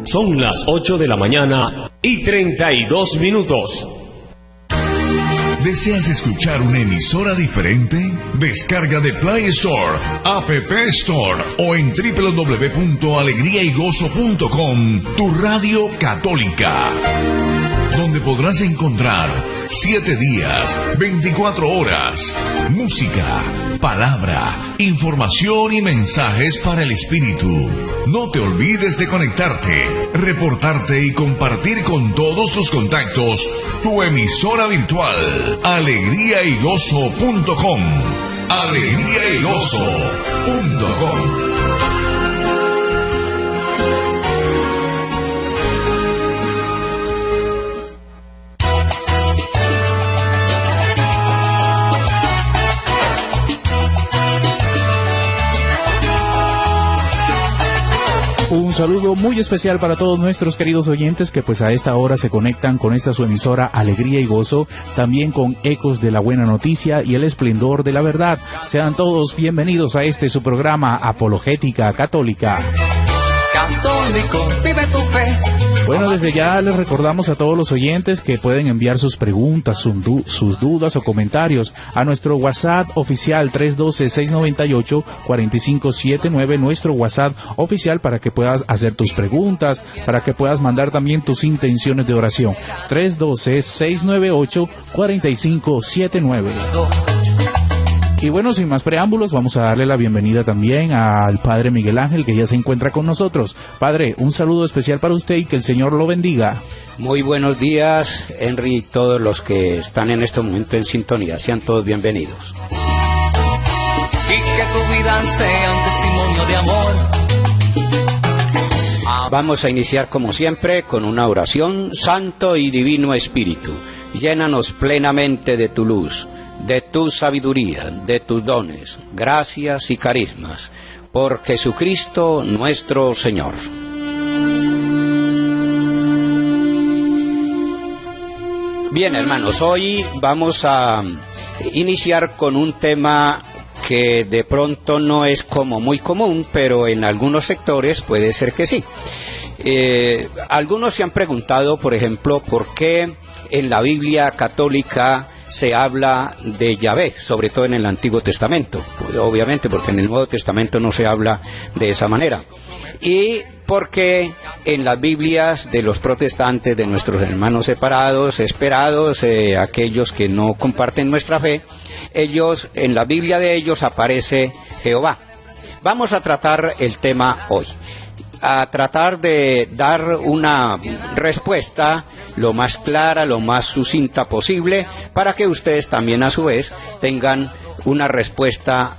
Son las 8 de la mañana y 32 minutos. ¿Deseas escuchar una emisora diferente? Descarga de Play Store, App Store o en www.alegriaygozo.com tu radio católica, donde podrás encontrar 7 días, 24 horas, música, palabra, información y mensajes para el espíritu. No te olvides de conectarte, reportarte y compartir con todos tus contactos tu emisora virtual, alegriaygozo.com. alegriaygozo.com. Un saludo muy especial para todos nuestros queridos oyentes que pues a esta hora se conectan con esta su emisora Alegría y Gozo, también con ecos de la buena noticia y el esplendor de la verdad. Sean todos bienvenidos a este su programa Apologética Católica. Católico, vive tu fe. Bueno, desde ya les recordamos a todos los oyentes que pueden enviar sus preguntas, sus dudas o comentarios a nuestro WhatsApp oficial 312-698-4579, nuestro WhatsApp oficial para que puedas hacer tus preguntas, para que puedas mandar también tus intenciones de oración. 312-698-4579. Y bueno, sin más preámbulos, vamos a darle la bienvenida también al Padre Miguel Ángel, que ya se encuentra con nosotros. Padre, un saludo especial para usted y que el Señor lo bendiga. Muy buenos días, Henry, y todos los que están en este momento en sintonía. Sean todos bienvenidos. Y que tu vida sea un testimonio de amor. Vamos a iniciar como siempre con una oración. Santo y Divino Espíritu, llénanos plenamente de tu luz, de tu sabiduría, de tus dones, gracias y carismas, por Jesucristo nuestro Señor. Bien, hermanos, hoy vamos a iniciar con un tema que de pronto no es como muy común, pero en algunos sectores puede ser que sí. Algunos se han preguntado, por ejemplo, por qué en la Biblia católica se habla de Yahvé, sobre todo en el Antiguo Testamento, obviamente porque en el Nuevo Testamento no se habla de esa manera, y porque en las Biblias de los protestantes, de nuestros hermanos separados, esperados, aquellos que no comparten nuestra fe, ellos, en la Biblia de ellos aparece Jehová. Vamos a tratar el tema hoy, a tratar de dar una respuesta lo más clara, lo más sucinta posible, para que ustedes también a su vez tengan una respuesta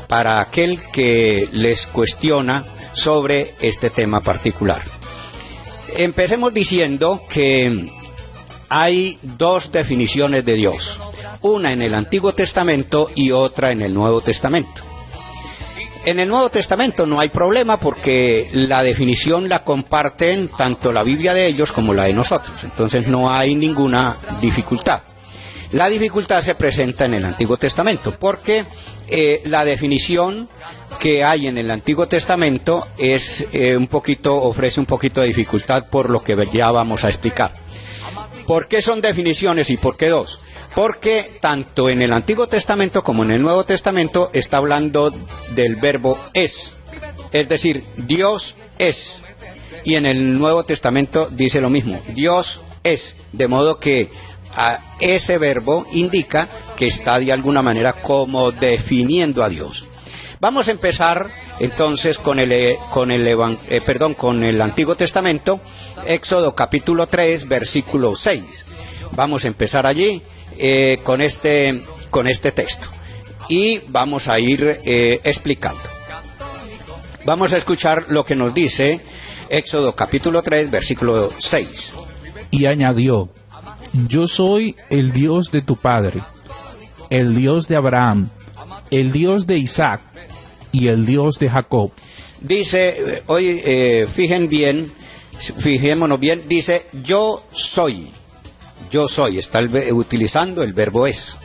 para aquel que les cuestiona sobre este tema particular. Empecemos diciendo que hay dos definiciones de Dios, una en el Antiguo Testamento y otra en el Nuevo Testamento. En el Nuevo Testamento no hay problema porque la definición la comparten tanto la Biblia de ellos como la de nosotros, entonces no hay ninguna dificultad. La dificultad se presenta en el Antiguo Testamento porque la definición que hay en el Antiguo Testamento es ofrece un poquito de dificultad por lo que ya vamos a explicar. ¿Por qué son definiciones y por qué dos? Porque tanto en el Antiguo Testamento como en el Nuevo Testamento está hablando del verbo es decir, Dios es. Y en el Nuevo Testamento dice lo mismo, Dios es, de modo que ese verbo indica que está de alguna manera como definiendo a Dios. Vamos a empezar entonces con el Antiguo Testamento, Éxodo capítulo 3, versículo 6. Vamos a empezar allí con este texto y vamos a ir explicando. Vamos a escuchar lo que nos dice Éxodo capítulo 3, versículo 6. Y añadió: yo soy el Dios de tu padre, el Dios de Abraham, el Dios de Isaac y el Dios de Jacob. Dice, fijémonos bien, dice yo soy, está utilizando el verbo es,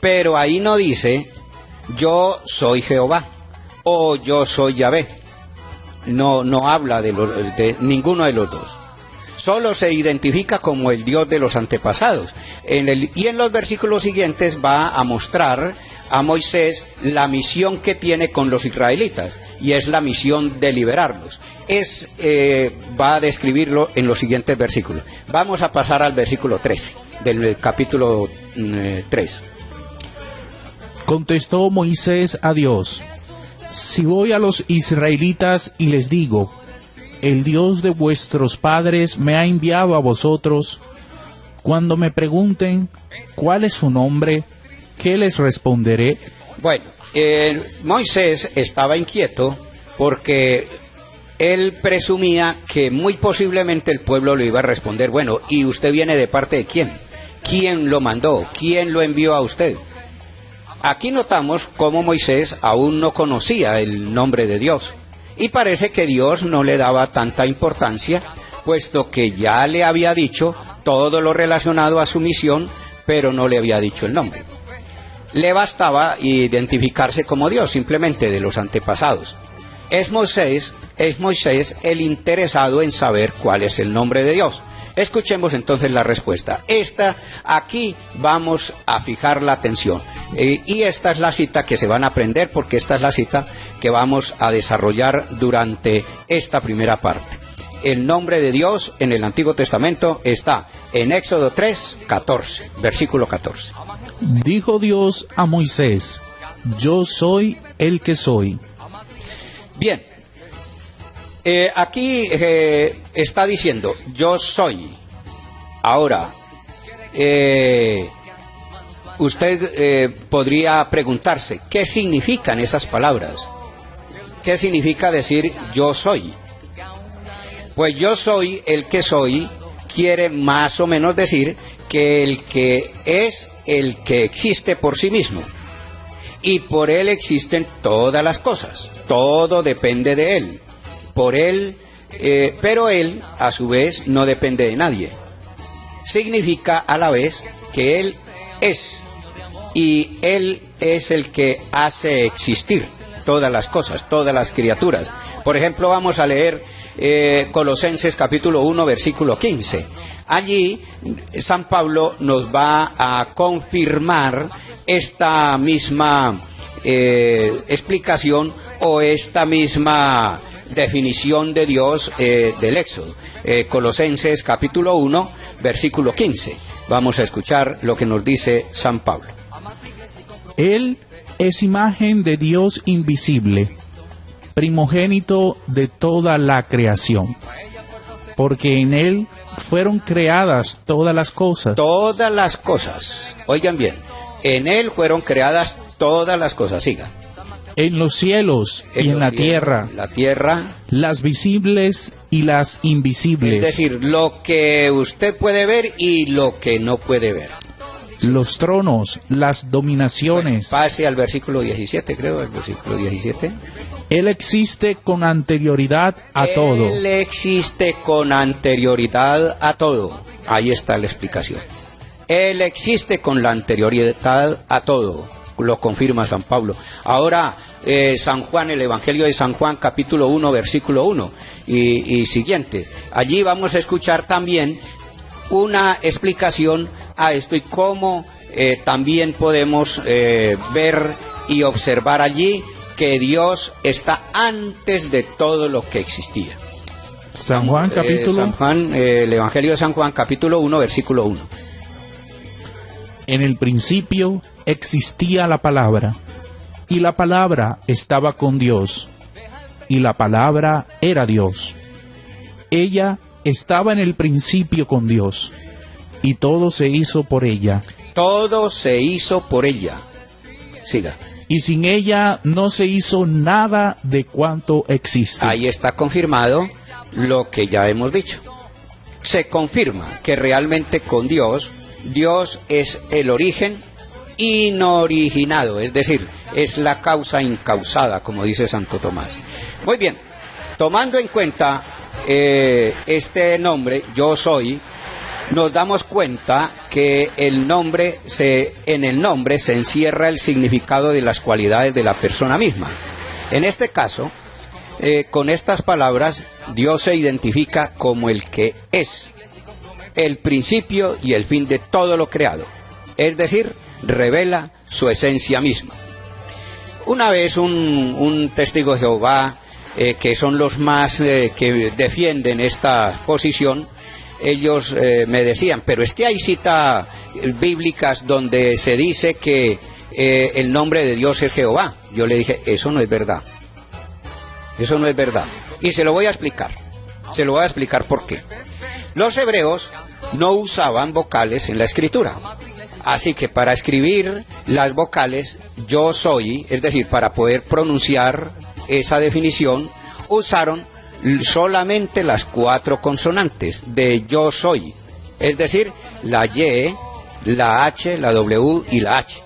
pero ahí no dice yo soy Jehová o yo soy Yahvé. no habla de ninguno de los dos. Solo se identifica como el Dios de los antepasados. Y en los versículos siguientes va a mostrar a Moisés la misión que tiene con los israelitas, y es la misión de liberarlos. Va a describirlo en los siguientes versículos. Vamos a pasar al versículo 13 del capítulo 3. Contestó Moisés a Dios: si voy a los israelitas y les digo, el Dios de vuestros padres me ha enviado a vosotros, cuando me pregunten cuál es su nombre, ¿qué les responderé? Bueno, Moisés estaba inquieto porque él presumía que muy posiblemente el pueblo le iba a responder: bueno, ¿y usted viene de parte de quién? ¿Quién lo mandó? ¿Quién lo envió a usted? Aquí notamos cómo Moisés aún no conocía el nombre de Dios, y parece que Dios no le daba tanta importancia, puesto que ya le había dicho todo lo relacionado a su misión, pero no le había dicho el nombre. Le bastaba identificarse como Dios, simplemente de los antepasados. Es Moisés el interesado en saber cuál es el nombre de Dios. Escuchemos entonces la respuesta. Aquí vamos a fijar la atención. Y esta es la cita que se van a aprender, porque esta es la cita que vamos a desarrollar durante esta primera parte. El nombre de Dios en el Antiguo Testamento está en Éxodo 3, 14, versículo 14. Dijo Dios a Moisés: yo soy el que soy. Bien. Aquí está diciendo: yo soy. Ahora, usted podría preguntarse, ¿qué significan esas palabras? ¿Qué significa decir yo soy? Pues yo soy el que soy quiere más o menos decir que el que es el que existe por sí mismo, y por él existen todas las cosas, todo depende de él, por él, pero él a su vez no depende de nadie. Significa a la vez que él es, y él es el que hace existir todas las cosas, todas las criaturas. Por ejemplo, vamos a leer Colosenses capítulo 1, versículo 15. Allí San Pablo nos va a confirmar esta misma explicación o esta misma definición de Dios del Éxodo. Colosenses capítulo 1, versículo 15. Vamos a escuchar lo que nos dice San Pablo. Él es imagen de Dios invisible, primogénito de toda la creación, porque en él fueron creadas todas las cosas. Todas las cosas. Oigan bien, en él fueron creadas todas las cosas. Siga. En los cielos y en la tierra, las visibles y las invisibles. Es decir, lo que usted puede ver y lo que no puede ver. Los tronos, las dominaciones. Bueno, pase al versículo 17, creo, el versículo 17. Él existe con anterioridad a todo. Él existe con anterioridad a todo. Ahí está la explicación. Él existe con la anterioridad a todo. Lo confirma San Pablo. Ahora, San Juan, el Evangelio de San Juan, capítulo 1, versículo 1 y siguientes. Allí vamos a escuchar también una explicación a esto y cómo también podemos ver y observar allí que Dios está antes de todo lo que existía. San Juan, capítulo... el Evangelio de San Juan, capítulo 1, versículo 1. En el principio existía la palabra, y la palabra estaba con Dios, y la palabra era Dios. Ella estaba en el principio con Dios, y todo se hizo por ella. Todo se hizo por ella. Siga. Y sin ella no se hizo nada de cuanto existe. Ahí está confirmado lo que ya hemos dicho. Se confirma que realmente con Dios, Dios es el origen inoriginado, es decir, es la causa incausada, como dice Santo Tomás. Muy bien, tomando en cuenta este nombre, yo soy, nos damos cuenta que en el nombre se encierra el significado de las cualidades de la persona misma. En este caso, con estas palabras, Dios se identifica como el que es, el principio y el fin de todo lo creado. Es decir, revela su esencia misma. Una vez un testigo de Jehová, que son los más que defienden esta posición, ellos me decían, pero es que hay citas bíblicas donde se dice que el nombre de Dios es Jehová. Yo le dije, eso no es verdad. Eso no es verdad. Y se lo voy a explicar. Se lo voy a explicar por qué. Los hebreos no usaban vocales en la escritura. Así que para escribir las vocales, yo soy, es decir, para poder pronunciar esa definición, usaron solamente las 4 consonantes de yo soy. Es decir, la Y, la H, la W y la H,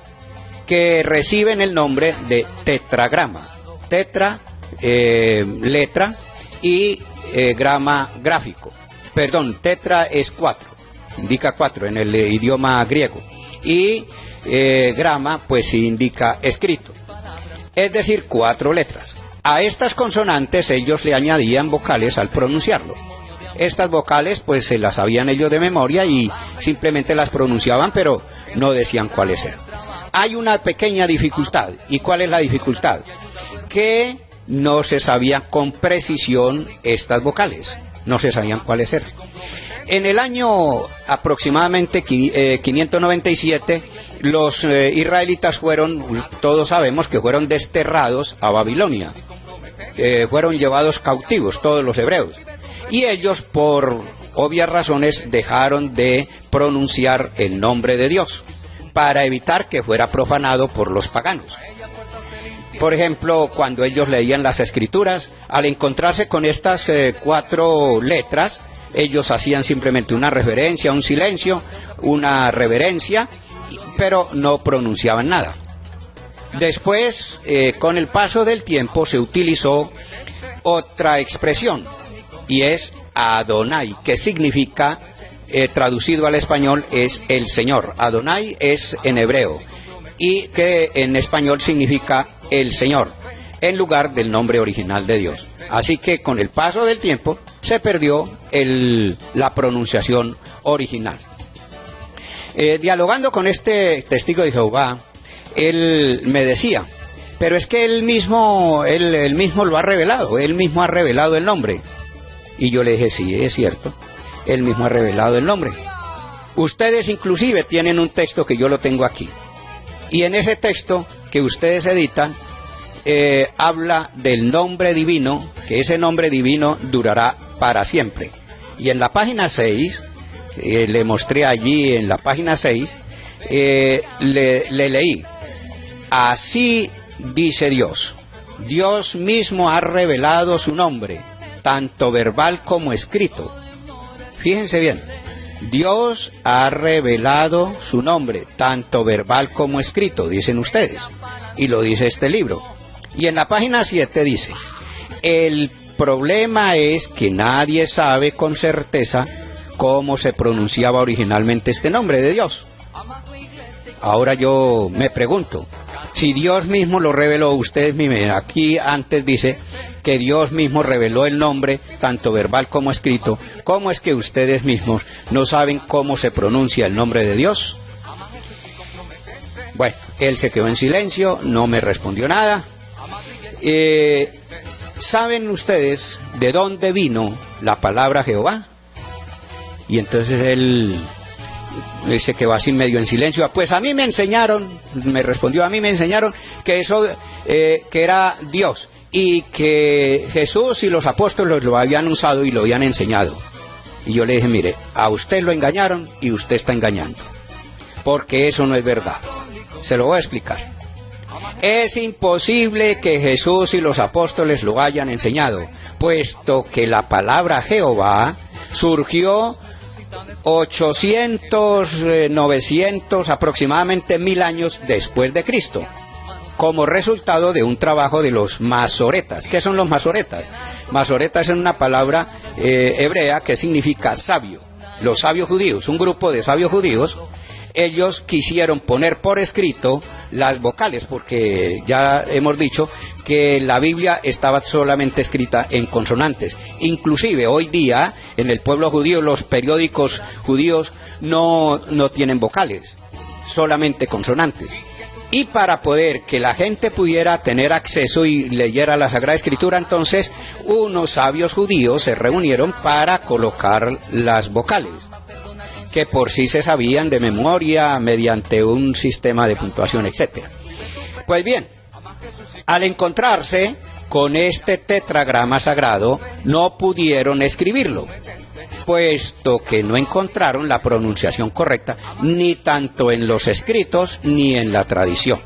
que reciben el nombre de tetragrama. Tetra, letra, y grama, gráfico. Perdón, tetra es 4, indica 4 en el idioma griego. Y grama, pues indica escrito. Es decir, 4 letras. A estas consonantes ellos le añadían vocales al pronunciarlo. Estas vocales pues se las sabían ellos de memoria y simplemente las pronunciaban, pero no decían cuáles eran. Hay una pequeña dificultad. ¿Y cuál es la dificultad? Que no se sabían con precisión estas vocales. No se sabían cuáles eran. En el año aproximadamente 597, los israelitas fueron, todos sabemos que fueron desterrados a Babilonia. Fueron llevados cautivos, todos los hebreos. Y ellos, por obvias razones, dejaron de pronunciar el nombre de Dios, para evitar que fuera profanado por los paganos. Por ejemplo, cuando ellos leían las escrituras, al encontrarse con estas 4 letras, ellos hacían simplemente una referencia, un silencio, una reverencia, pero no pronunciaban nada. Después, con el paso del tiempo, se utilizó otra expresión, y es Adonai, que significa, traducido al español, es el Señor. Adonai es en hebreo, y que en español significa el Señor, en lugar del nombre original de Dios. Así que con el paso del tiempo se perdió la pronunciación original. Dialogando con este testigo de Jehová, él me decía, pero es que él mismo lo ha revelado, él mismo ha revelado el nombre. Y yo le dije, sí, es cierto, él mismo ha revelado el nombre. Ustedes inclusive tienen un texto que yo lo tengo aquí. Y en ese texto que ustedes editan, habla del nombre divino, que ese nombre divino durará para siempre. Y en la página 6, le mostré allí en la página 6, le leí, así dice Dios, Dios mismo ha revelado su nombre, tanto verbal como escrito. Fíjense bien, Dios ha revelado su nombre, tanto verbal como escrito, dicen ustedes, y lo dice este libro. Y en la página 7 dice, el problema es que nadie sabe con certeza cómo se pronunciaba originalmente este nombre de Dios. Ahora yo me pregunto, si Dios mismo lo reveló, ustedes miren, aquí antes dice que Dios mismo reveló el nombre, tanto verbal como escrito, ¿cómo es que ustedes mismos no saben cómo se pronuncia el nombre de Dios? Bueno, él se quedó en silencio, no me respondió nada. ¿Saben ustedes de dónde vino la palabra Jehová? Y entonces él se quedó así medio en silencio. Pues a mí me enseñaron, me respondió, a mí me enseñaron que eso, que era Dios, y que Jesús y los apóstoles lo habían usado y lo habían enseñado. Y yo le dije, mire, a usted lo engañaron y usted está engañando, porque eso no es verdad. Se lo voy a explicar. Es imposible que Jesús y los apóstoles lo hayan enseñado, puesto que la palabra Jehová surgió 800, 900, aproximadamente 1000 años después de Cristo, como resultado de un trabajo de los masoretas. ¿Qué son los masoretas? Masoretas es una palabra hebrea que significa sabio. Los sabios judíos, un grupo de sabios judíos, ellos quisieron poner por escrito las vocales, porque ya hemos dicho que la Biblia estaba solamente escrita en consonantes. Inclusive hoy día en el pueblo judío los periódicos judíos no tienen vocales, solamente consonantes. Y para poder que la gente pudiera tener acceso y leyera la Sagrada Escritura, entonces unos sabios judíos se reunieron para colocar las vocales, que por sí se sabían de memoria mediante un sistema de puntuación, etc. Pues bien, al encontrarse con este tetragrama sagrado, no pudieron escribirlo, puesto que no encontraron la pronunciación correcta, ni tanto en los escritos ni en la tradición.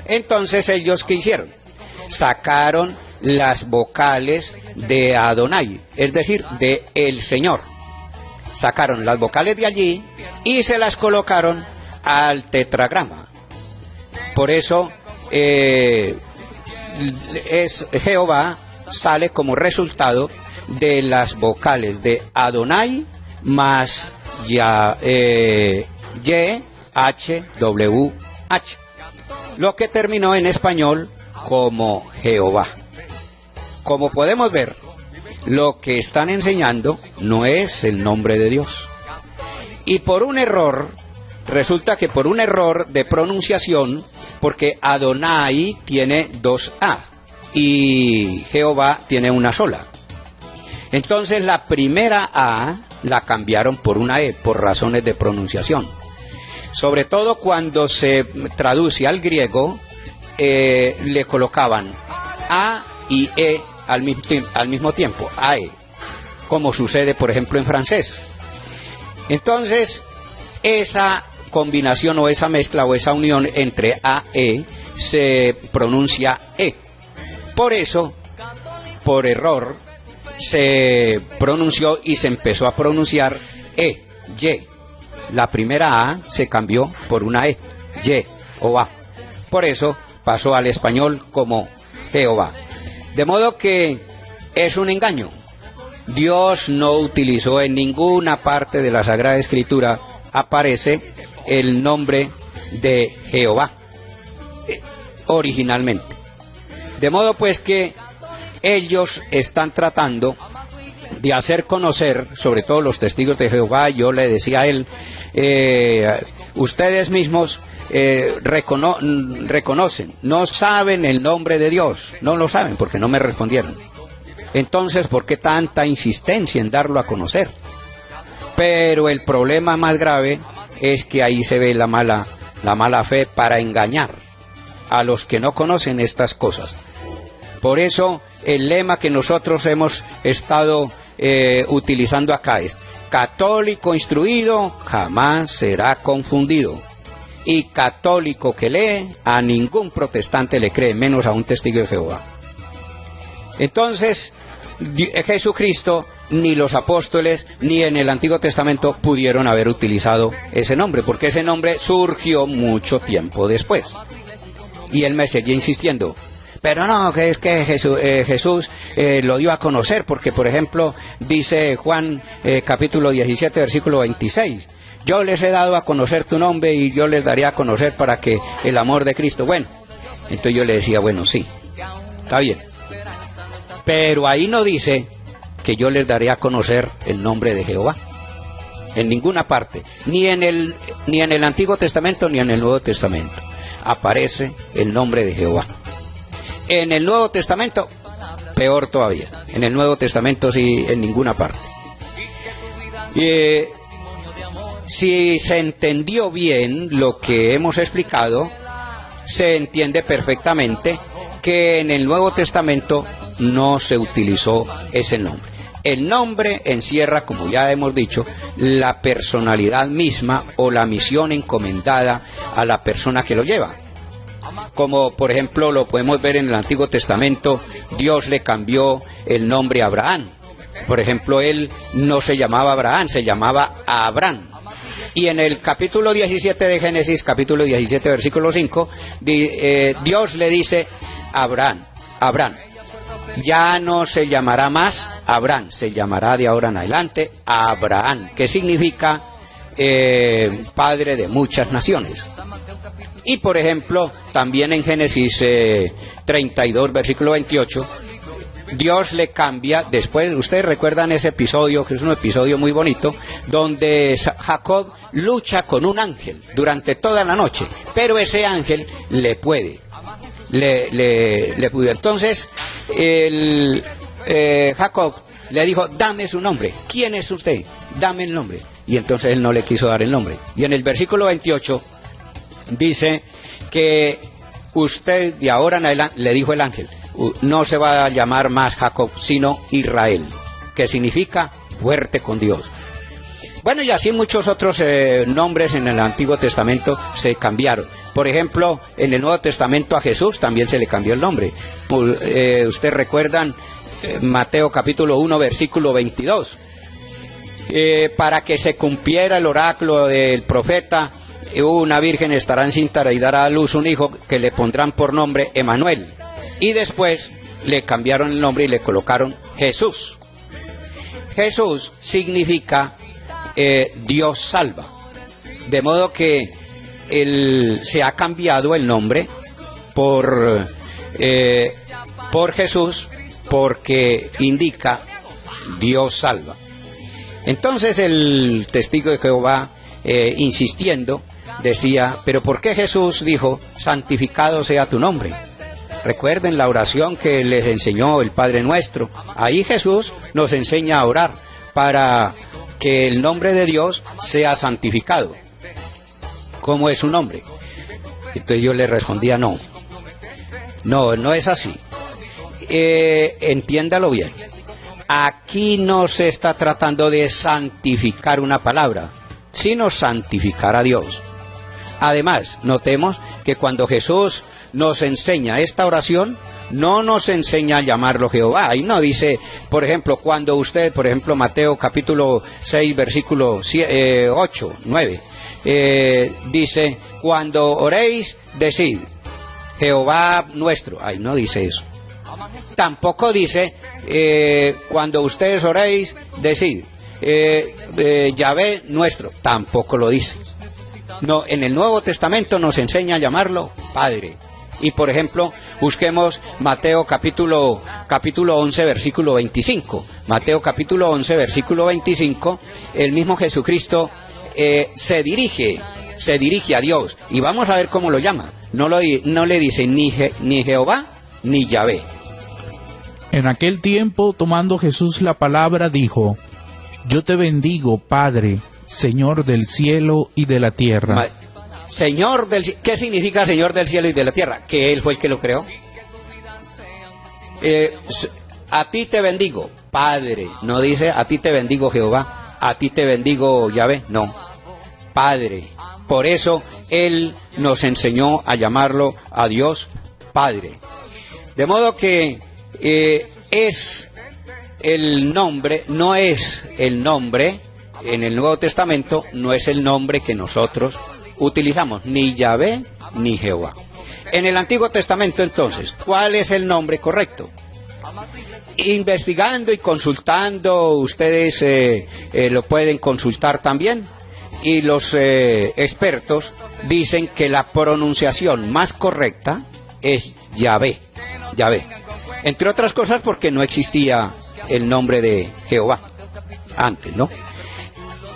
Entonces ellos, ¿qué hicieron? Sacaron las vocales de Adonai, es decir, de el Señor. Sacaron las vocales de allí y se las colocaron al tetragrama. Por eso Jehová sale como resultado de las vocales de Adonai más YHWH, lo que terminó en español como Jehová. Como podemos ver, lo que están enseñando no es el nombre de Dios. Y por un error, resulta que por un error de pronunciación, porque Adonai tiene dos A y Jehová tiene una sola. Entonces la primera A la cambiaron por una E, por razones de pronunciación. Sobre todo cuando se traduce al griego, le colocaban A y E al mismo tiempo, AE, como sucede por ejemplo en francés. Entonces, esa combinación o esa mezcla o esa unión entre AE se pronuncia E. Por eso, por error, se pronunció y se empezó a pronunciar E, Y. La primera A se cambió por una E, Y o A. Por eso pasó al español como Jehová. De modo que es un engaño. Dios no utilizó en ninguna parte de la Sagrada Escritura, aparece el nombre de Jehová originalmente. De modo pues que ellos están tratando de hacer conocer, sobre todo los testigos de Jehová, yo le decía a él, ustedes mismos reconocen, no saben el nombre de Dios, no lo saben porque no me respondieron. Entonces, ¿por qué tanta insistencia en darlo a conocer? Pero el problema más grave es que ahí se ve la mala fe para engañar a los que no conocen estas cosas. Por eso el lema que nosotros hemos estado utilizando acá es: católico instruido jamás será confundido, y católico que lee a ningún protestante le cree, menos a un testigo de Jehová. Entonces Jesucristo ni los apóstoles ni en el Antiguo Testamento pudieron haber utilizado ese nombre, porque ese nombre surgió mucho tiempo después. Y él me seguía insistiendo: pero no, que es que Jesús lo dio a conocer, porque por ejemplo dice Juan capítulo 17 versículo 26, yo les he dado a conocer tu nombre y yo les daré a conocer para que el amor de Cristo. Bueno, entonces yo le decía, bueno, sí, está bien, pero ahí no dice que yo les daré a conocer el nombre de Jehová, en ninguna parte, ni en el Antiguo Testamento ni en el Nuevo Testamento aparece el nombre de Jehová. En el Nuevo Testamento, peor todavía. En el Nuevo Testamento sí, en ninguna parte. Si se entendió bien lo que hemos explicado, se entiende perfectamente que en el Nuevo Testamento no se utilizó ese nombre. El nombre encierra, como ya hemos dicho, la personalidad misma o la misión encomendada a la persona que lo lleva. Como por ejemplo lo podemos ver en el Antiguo Testamento, Dios le cambió el nombre a Abraham. Por ejemplo, él no se llamaba Abraham, se llamaba Abraham. Y en el capítulo 17 de Génesis, capítulo 17, versículo 5, Dios le dice a Abraham, ya no se llamará más Abraham, se llamará de ahora en adelante Abraham, que significa padre de muchas naciones. Y por ejemplo, también en Génesis 32, versículo 28, Dios le cambia, después, ustedes recuerdan ese episodio, que es un episodio muy bonito, donde Jacob lucha con un ángel durante toda la noche, pero ese ángel le puede. Le pudo. Entonces, Jacob le dijo, dame su nombre. ¿Quién es usted? Dame el nombre. Y entonces él no le quiso dar el nombre. Y en el versículo 28 dice que usted de ahora en adelante, le dijo el ángel, no se va a llamar más Jacob, sino Israel, que significa fuerte con Dios. Bueno, y así muchos otros nombres en el Antiguo Testamento se cambiaron. Por ejemplo, en el Nuevo Testamento a Jesús también se le cambió el nombre. Ustedes recuerdan Mateo capítulo 1, versículo 22. Para que se cumpliera el oráculo del profeta, una virgen estará encinta y dará a luz un hijo que le pondrán por nombre Emanuel. Y después le cambiaron el nombre y le colocaron Jesús. Jesús significa Dios salva. De modo que se ha cambiado el nombre por Jesús, porque indica Dios salva. Entonces el testigo de Jehová, insistiendo, decía, pero ¿por qué Jesús dijo, santificado sea tu nombre? Recuerden la oración que les enseñó el Padre Nuestro. Ahí Jesús nos enseña a orar para que el nombre de Dios sea santificado. ¿Cómo es su nombre? Entonces yo le respondía, no es así. Entiéndalo bien. Aquí no se está tratando de santificar una palabra, sino santificar a Dios. Además, notemos que cuando Jesús nos enseña esta oración, no nos enseña a llamarlo Jehová. Ahí no dice, por ejemplo, cuando usted, por ejemplo, Mateo capítulo 6, versículo 8, 9, dice, cuando oréis, decid, Jehová nuestro. Ahí no dice eso. Tampoco dice, cuando ustedes oréis, decid, Yahvé nuestro. Tampoco lo dice. No, en el Nuevo Testamento nos enseña a llamarlo Padre. Y por ejemplo, busquemos Mateo capítulo 11, versículo 25. Mateo capítulo 11, versículo 25, el mismo Jesucristo se dirige a Dios. Y vamos a ver cómo lo llama. No le dice ni Jehová ni Yahvé. En aquel tiempo, tomando Jesús la palabra, dijo, yo te bendigo, Padre, Señor del cielo y de la tierra. ¿Qué significa Señor del cielo y de la tierra? Que Él fue el que lo creó. A ti te bendigo, Padre. No dice a ti te bendigo Jehová, a ti te bendigo Yahvé. No, Padre. Por eso Él nos enseñó a llamarlo a Dios Padre. De modo que es el nombre, no es el nombre, en el Nuevo Testamento no es el nombre que nosotros utilizamos, ni Yahvé ni Jehová. En el Antiguo Testamento, entonces, ¿cuál es el nombre correcto? Investigando y consultando, ustedes lo pueden consultar también, y los expertos dicen que la pronunciación más correcta es Yahvé. Entre otras cosas porque no existía el nombre de Jehová antes, ¿no?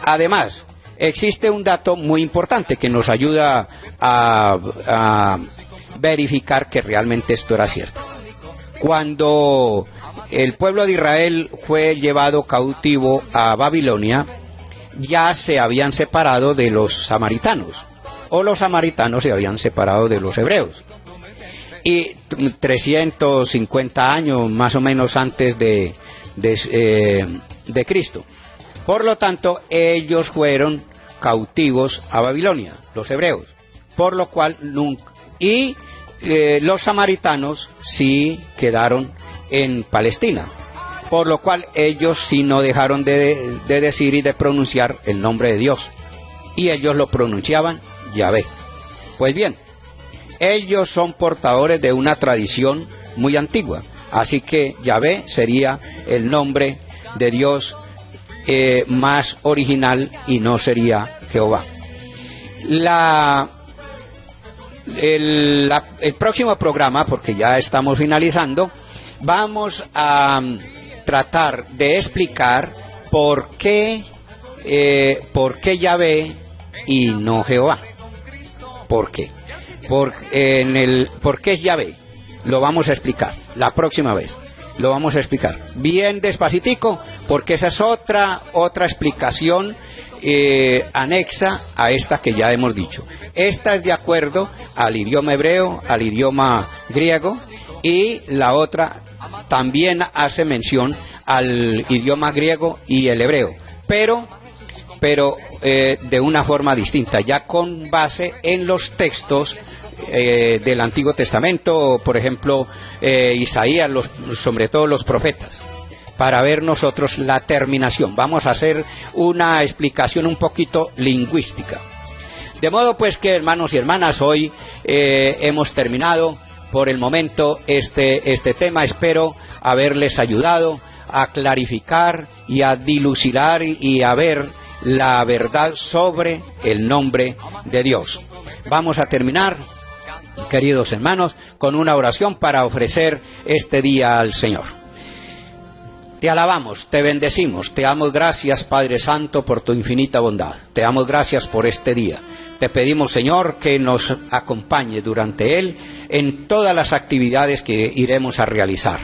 Además, existe un dato muy importante que nos ayuda a verificar que realmente esto era cierto. Cuando el pueblo de Israel fue llevado cautivo a Babilonia, ya se habían separado de los samaritanos, o los samaritanos se habían separado de los hebreos. Y 350 años más o menos antes de Cristo. Por lo tanto, ellos fueron cautivos a Babilonia, los hebreos, por lo cual nunca. Y los samaritanos sí quedaron en Palestina, por lo cual ellos sí no dejaron de decir y de pronunciar el nombre de Dios, y ellos lo pronunciaban Yahvé. Pues bien, ellos son portadores de una tradición muy antigua, así que Yahvé sería el nombre de Dios más original y no sería Jehová. El próximo programa, porque ya estamos finalizando, vamos a tratar de explicar por qué Yahvé y no Jehová. ¿Por qué? ¿Por qué es Yahvé? Lo vamos a explicar la próxima vez. Lo vamos a explicar bien despacitico, porque esa es otra explicación anexa a esta que ya hemos dicho. Esta es de acuerdo al idioma hebreo, al idioma griego, y la otra también hace mención al idioma griego y el hebreo, pero de una forma distinta, ya con base en los textos del Antiguo Testamento, por ejemplo, Isaías, sobre todo los profetas, para ver nosotros la terminación. Vamos a hacer una explicación un poquito lingüística. De modo pues que, hermanos y hermanas, hoy hemos terminado por el momento este tema. Espero haberles ayudado a clarificar y a dilucidar y a ver la verdad sobre el nombre de Dios. Vamos a terminar, queridos hermanos, con una oración para ofrecer este día al Señor. Te alabamos, te bendecimos, te damos gracias, Padre Santo, por tu infinita bondad. Te damos gracias por este día. Te pedimos, Señor, que nos acompañe durante él en todas las actividades que iremos a realizar.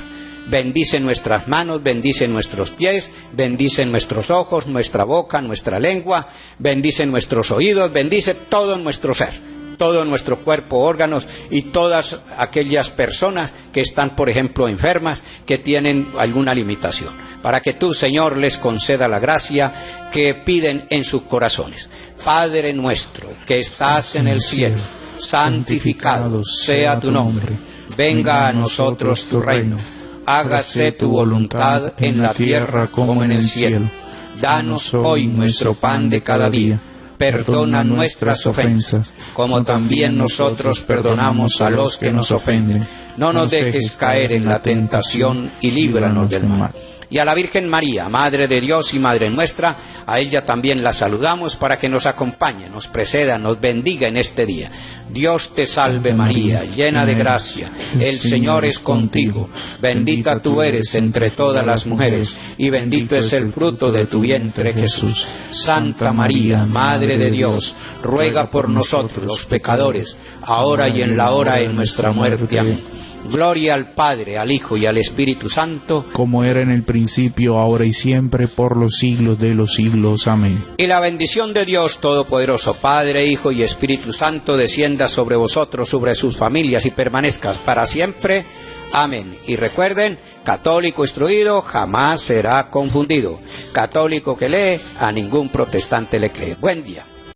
Bendice nuestras manos, bendice nuestros pies, bendice nuestros ojos, nuestra boca, nuestra lengua, bendice nuestros oídos, bendice todo nuestro ser, todo nuestro cuerpo, órganos y todas aquellas personas que están, por ejemplo, enfermas, que tienen alguna limitación, para que tú, Señor, les conceda la gracia que piden en sus corazones. Padre nuestro, que estás en el cielo, santificado sea tu nombre. Venga a nosotros tu reino. Hágase tu voluntad en la tierra como en el cielo. Danos hoy nuestro pan de cada día. Perdona nuestras ofensas, como también nosotros perdonamos a los que nos ofenden. No nos dejes caer en la tentación y líbranos del mal. Y a la Virgen María, Madre de Dios y Madre nuestra, a ella también la saludamos para que nos acompañe, nos preceda, nos bendiga en este día. Dios te salve María, llena de gracia, el Señor es contigo. Bendita tú eres entre todas las mujeres, y bendito es el fruto de tu vientre, Jesús. Santa María, Madre de Dios, ruega por nosotros los pecadores, ahora y en la hora de nuestra muerte. Amén. Gloria al Padre, al Hijo y al Espíritu Santo, como era en el principio, ahora y siempre, por los siglos de los siglos. Amén. Y la bendición de Dios Todopoderoso, Padre, Hijo y Espíritu Santo, descienda sobre vosotros, sobre sus familias, y permanezca para siempre. Amén. Y recuerden, católico instruido jamás será confundido. Católico que lee, a ningún protestante le cree. Buen día.